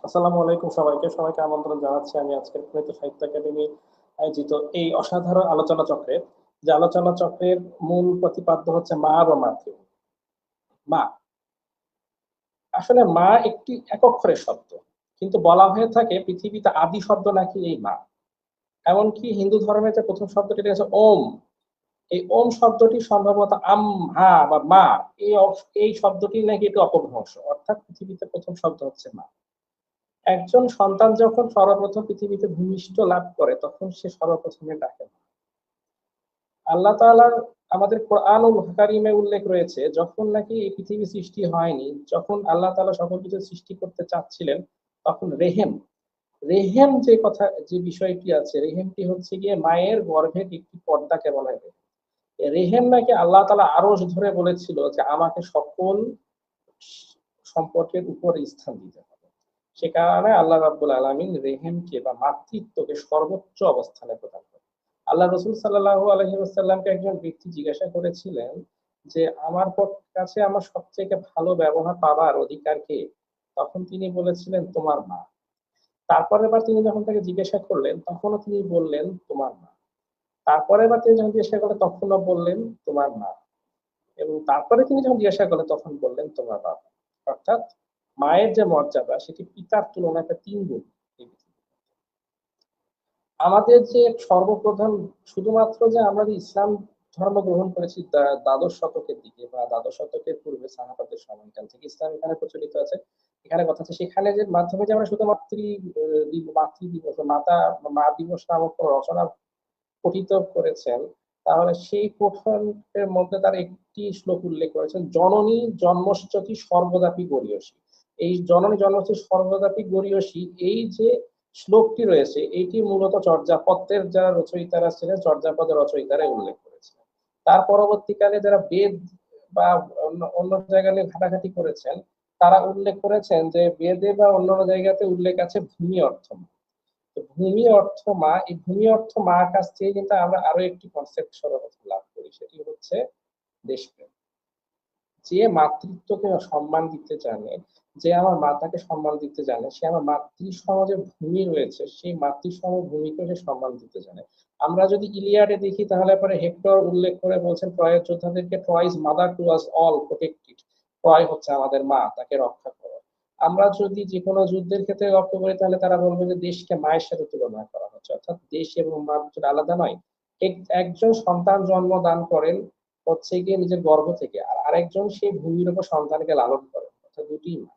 আসসালামু আলাইকুম সবাইকে আমন্ত্রণ জানাচ্ছি আমি আজকের প্রণীত সাহিত্য একাডেমি আয়োজিত এই অসাধারণ আলোচনা চক্রে। যে আলোচনা চক্রের মূল প্রতিপাদ্য হচ্ছে মা বা মাতৃভূমি। মা, আসলে মা একটি একক্ষরের শব্দ। কিন্তু বলা হয়ে থাকে পৃথিবীতে আদি শব্দ নাকি এই মা। এমনকি হিন্দু ধর্মের যে ১ম শব্দটি রয়েছে ওম, এই ওম শব্দটি সম্ভবত হা বা মা এই শব্দটি নাকি একটি অপভ্রংশ। অর্থাৎ পৃথিবীতে ১ম শব্দ হচ্ছে মা। একজন সন্তান যখন সর্বপ্রথম পৃথিবীতে ভূমিষ্ঠ লাভ করে তখন সে সর্বপ্রথমে ডাকে মা। আল্লাহ তাআলার আমাদের কোরআনুল কারীমে উল্লেখ রয়েছে যখন নাকি এই পৃথিবী সৃষ্টি হয়নি, যখন আল্লাহ তাআলা সকল কিছু সৃষ্টি করতে চাচ্ছিলেন তখন রেহেম যে বিষয়টি আছে, রেহেমটি হচ্ছে গিয়ে মায়ের গর্ভের একটি পর্দাকে বলা হয় রেহেম। রেহেম নাকি আল্লাহ তাআলা আরশ ধরে বলেছিল যে আমাকে সকল সম্পর্কের উপরে স্থান দিতে হবে। সে কারণে আল্লাহ রাব্বুল আলামিন রেহেমকে বা মাতৃত্বকে সর্বোচ্চ অবস্থানে প্রদান করেন। আল্লাহ রাসূল সাল্লাল্লাহু আলাইহি ওয়াসাল্লামকে একজন ব্যক্তি জিজ্ঞাসা করেছিলেন যে, "আমার কাছে আমার সবথেকে ভালো ব্যবহার পাবার অধিকার কে?" তখন তিনি বলেছিলেন, "তোমার মা।" তারপরের বার তিনি যখন তাকে জিজ্ঞাসা করলেন, তখনও তিনি বললেন, "তোমার মা।" তারপরের বার তিনি যখন জিজ্ঞাসা করলেন, তখনও বললেন, "তোমার মা।" এবং তারপরে তিনি যখন জিজ্ঞাসা করলেন, তখন বললেন, "তোমার বাবা।" অর্থাৎ মায়ের যে মর্যাদা সেটি পিতার তুলনায় ৩ গুণ এই পৃথিবীতে। আমাদের যে সর্বপ্রধান শুধুমাত্র যে আমরা যে ইসলাম ধর্ম গ্রহণ করেছি দ্বাদশ শতকের দিকে বা দ্বাদশ শতকের পূর্বে সাহাবাদের সময়কাল থেকে ইসলাম এখানে প্রচলিত আছে। এখানে কথা হচ্ছে সেখানে যে মাধ্যমে যে আমরা শুধু মাতৃ দিবস বা মা দিবস নামক কোন রচনা পঠিত করেছেন, তাহলে সেই পঠনের মধ্যে তার একটি শ্লোক উল্লেখ করেছেন, "জননী জন্মশ্চতি সর্বদাপি গরীয়সী।" এই জননী জন্মশ্চতি সর্বদাপি গরীয়সী এই যে শ্লোকটি রয়েছে, এটি মূলত চর্যাপদের যারা রচয়িতারা ছিলেন, চর্যাপদের রচয়িতারাই উল্লেখ করেছিলেন। তার পরবর্তীকালে যারা বেদ বা অন্য জায়গায় নিয়ে ঘাটাঘাটি করেছেন, তারা উল্লেখ করেছেন যে বেদে বা অন্যান্য জায়গাতে উল্লেখ আছে ভূমি অর্থ মা। তো ভূমি অর্থ মা, এই ভূমি অর্থ মার কাছ থেকে কিন্তু আমরা আরো একটি কনসেপ্ট সর্বপ্রথম লাভ করি। সেটি হচ্ছে দেশপ্রেম। যে মাতৃত্বকে সম্মান দিতে জানে, যে আমার মাতাকে সম্মান দিতে জানে, সে আমার মাতৃ সমাজে ভূমি রয়েছে, সেই মাতৃ সম ভূমিকেও সে সম্মান দিতে জানে। আমরা যদি ইলিয়াডে দেখি তাহলে পরে হেক্টর উল্লেখ করে বলছেন ট্রয়ের যোদ্ধাদেরকে, "Troy is mother to us all, protect it." Troy হচ্ছে আমাদের মা, তাকে রক্ষা করো। আমরা যদি যেকোনো যুদ্ধের ক্ষেত্রে লক্ষ্য করি তাহলে তারা বলবে যে দেশকে মায়ের সাথে তুলনা করা হচ্ছে। অর্থাৎ দেশ এবং মা দুটো আলাদা নয়। একজন সন্তান জন্মদান করেন হচ্ছে গিয়ে নিজের গর্ভ থেকে। আর আরেকজন সেই ভূমির উপর সন্তানকে লালন করেন। অর্থাৎ দুটিই মা।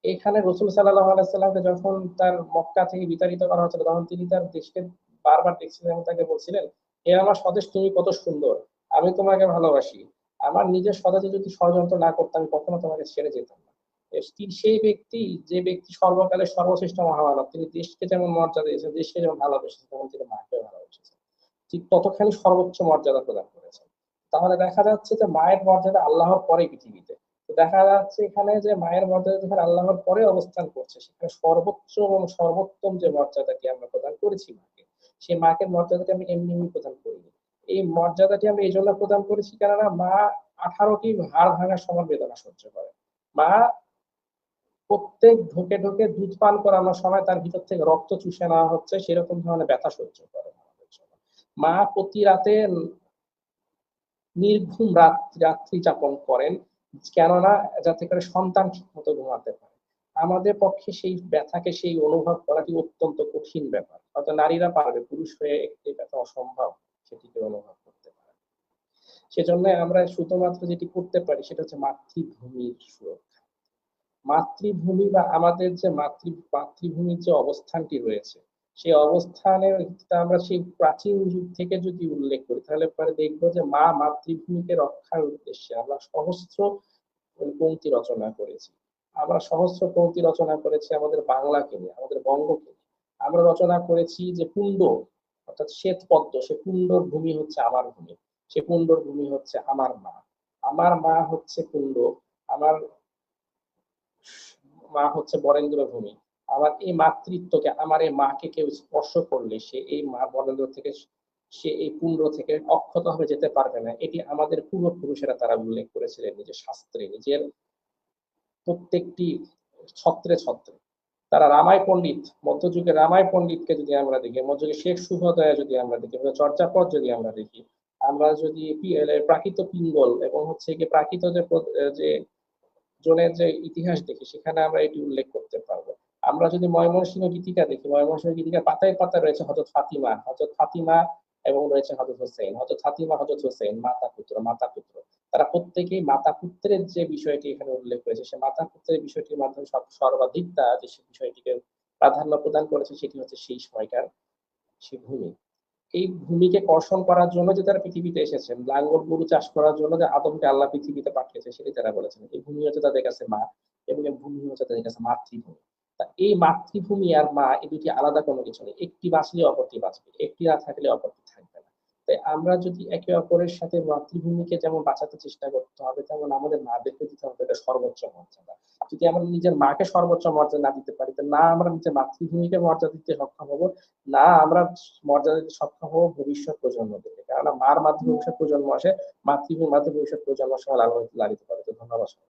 এখানে রাসূল সাল্লাল্লাহু আলাইহি ওয়াসাল্লামকে যখন তার মক্কা থেকে বিতাড়িত করা হচ্ছিল, তখন তিনি তার দেশকে বারবার দেখছিলেন এবং তাকে বলছিলেন, "হে আমার স্বদেশ, তুমি কত সুন্দর। আমি তোমাকে ভালোবাসি। আমার নিজের স্বদেশে যদি ষড়যন্ত্র না করতাম, আমি কখনো তোমাকে ছেড়ে যেতাম না।" সেই ব্যক্তি, যে ব্যক্তি সর্বকালের সর্বশ্রেষ্ঠ মহামানব, তিনি দেশকে যেমন মর্যাদা দিয়েছেন, দেশকে যেমন ভালোবেসেছেন, তেমন তিনি মাকেও ভালোবেসেছেন। ঠিক ততখানি সর্বোচ্চ মর্যাদা প্রদান করেছেন। তাহলে দেখা যাচ্ছে যে মায়ের মর্যাদা আল্লাহর পরে পৃথিবীতে। তো দেখা যাচ্ছে এখানে যে মায়ের মর্যাদা যেখানে আল্লাহর পরে অবস্থান করছে, সেখানে সর্বোচ্চ এবং সর্বোত্তম যে মর্যাদাটি আমরা প্রদান করেছি মাকে, সেই মাকে মর্যাদাটি আমি এমনি এমনি প্রদান করিনি। এই মর্যাদাটি আমি এইজন্য প্রদান করেছি কেননা মা 18টি হাড় ভাঙার সমান বেদনা সহ্য করে। মা প্রত্যেক ঢোকে দুধ পান করানোর সময় তার ভিতর থেকে রক্ত চুষে নেওয়া হচ্ছে, সেরকম ধরনের ব্যথা সহ্য করে আমাদের জন্য। মা প্রতি রাতে নির্ঘুম রাত্রি যাপন করেন। কেননা যাতে করে সন্তান ঠিকমতো ঘুমাতে পারে। আমাদের পক্ষে সেই ব্যথাকে সেই অনুভব করাটি অত্যন্ত কঠিন ব্যাপার। হয়তো নারীরা পারবে, পুরুষ হয়ে এই ব্যথা অসম্ভব সেটিকে অনুভব করতে পারা। সেজন্য আমরা শুধুমাত্র যেটি করতে পারি সেটা হচ্ছে মাতৃভূমির সুরক্ষা। মাতৃভূমি বা আমাদের যে মাতৃভূমির যে অবস্থানটি রয়েছে, সেই অবস্থানের আমরা সেই প্রাচীন যুগ থেকে যদি উল্লেখ করি তাহলে পরে দেখব যে মাতৃভূমিকে রক্ষার উদ্দেশ্যে আমরা সহস্র পংক্তি রচনা করেছি। আমরা সহস্র পংক্তি রচনা করেছি আমাদের বাংলাকে নিয়ে, আমাদের বঙ্গকে নিয়ে। আমরা রচনা করেছি যে পুণ্ড, অর্থাৎ শ্বেতপদ্ম, সে পুণ্ডর ভূমি হচ্ছে আমার ভূমি। সে পুণ্ডর ভূমি হচ্ছে আমার মা। আমার মা হচ্ছে পুণ্ড, আমার মা হচ্ছে বরেন্দ্র ভূমি। আমার এই মাতৃত্বকে, আমার এই মাকে কেউ স্পর্শ করলে সে এই মা বরেন্দ্র থেকে, সে এই পুণ্ড থেকে অক্ষতভাবে যেতে পারবে না। এটি আমাদের পূর্বপুরুষেরা তারা উল্লেখ করেছিলেন নিজের শাস্ত্রে, নিজের প্রত্যেকটি ছত্রে ছত্রে। তারা রামাই পণ্ডিত, মধ্যযুগে রামাই পণ্ডিতকে যদি আমরা দেখি, মধ্যযুগে শেখ সুহদয়া যদি আমরা দেখি, চর্যাপদ যদি আমরা দেখি, আমরা যদি প্রাকৃত পিঙ্গল এবং হচ্ছে কি প্রাকৃত যে জনের যে ইতিহাস দেখি, সেখানে আমরা এটি উল্লেখ করতে পারবো। আমরা যদি ময়মনসিংহ গীতিকা দেখি, ময়মনসিংহ গীতিকা পাতায় পাতায় রয়েছে হযরত ফাতিমা এবং রয়েছে হযরত হোসেন। হযরত ফাতিমা, হযরত হোসেন মাতা পুত্র। তারা প্রত্যেকেই মাতা পুত্রের যে বিষয়টি এখানে উল্লেখ করেছে, সে মাতা পুত্রের বিষয়টির মাধ্যমে সর্বাধিক যে বিষয়টিকে প্রাধান্য প্রদান করেছে, সেটি হচ্ছে সেই সময়কার সেই ভূমি। এই ভূমিকে কর্ষণ করার জন্য যে তারা পৃথিবীতে এসেছেন, লাঙ্গল গরু চাষ করার জন্য যে আদমকে আল্লাহ পৃথিবীতে পাঠিয়েছে, সেটি তারা বলেছেন। এই ভূমি হচ্ছে তাদের কাছে মা, এবং এই ভূমি হচ্ছে তাদের কাছে মাতৃভূমি। তা এই মাতৃভূমি আর মা, এই দুটি আলাদা কোনো কিছু নেই। একটি বাঁচলে অপরটি বাঁচবে, একটি না থাকলে অপরটি থাকবে না। তাই আমরা যদি একে অপরের সাথে মাতৃভূমিকে যেমন বাঁচাতে চেষ্টা করতে হবে, তেমন আমাদের মাদেরকে দিতে হবে এটা সর্বোচ্চ মর্যাদা। যদি আমরা নিজের মাকে সর্বোচ্চ মর্যাদা না দিতে পারি, তো না আমরা নিজের মাতৃভূমিকে মর্যাদা দিতে সক্ষম হবো, না আমরা মর্যাদা দিতে সক্ষম হবো ভবিষ্যৎ প্রজন্মদেরকে। কেননা মার মাধ্যমে ভবিষ্যৎ প্রজন্ম আসে, মাতৃভূমির মাধ্যমে ভবিষ্যৎ প্রজন্ম সহ লালিত পালিত করে। তো ধন্যবাদ।